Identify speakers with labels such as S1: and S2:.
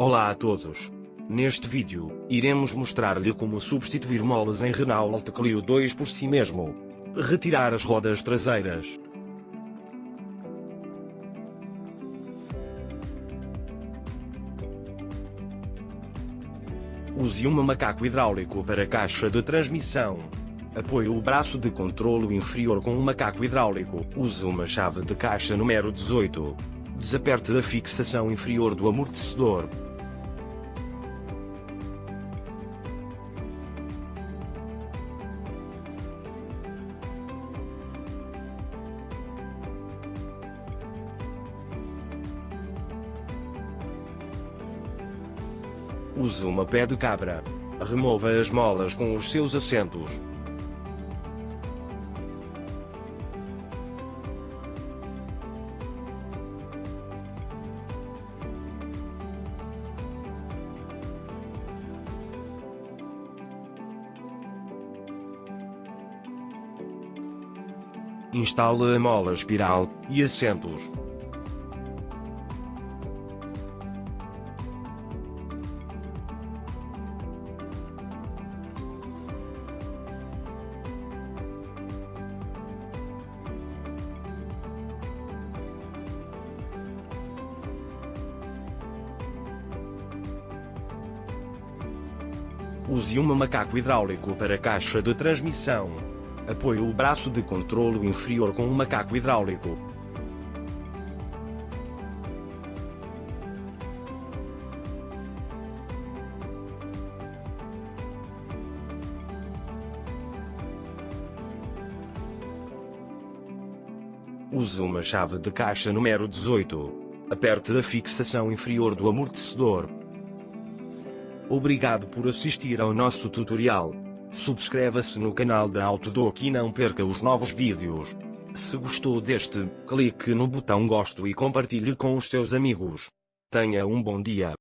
S1: Olá a todos. Neste vídeo, iremos mostrar-lhe como substituir molas em Renault Clio 2 por si mesmo. Retirar as rodas traseiras. Use um macaco hidráulico para a caixa de transmissão. Apoie o braço de controlo inferior com um macaco hidráulico. Use uma chave de caixa número 18. Desaperte a fixação inferior do amortecedor. Use uma pé de cabra. Remova as molas com os seus assentos. Instale a mola espiral e assentos. Use um macaco hidráulico para a caixa de transmissão. Apoie o braço de controlo inferior com um macaco hidráulico. Use uma chave de caixa número 18. Aperte a fixação inferior do amortecedor. Obrigado por assistir ao nosso tutorial. Subscreva-se no canal da Autodoc e não perca os novos vídeos. Se gostou deste, clique no botão gosto e compartilhe com os seus amigos. Tenha um bom dia.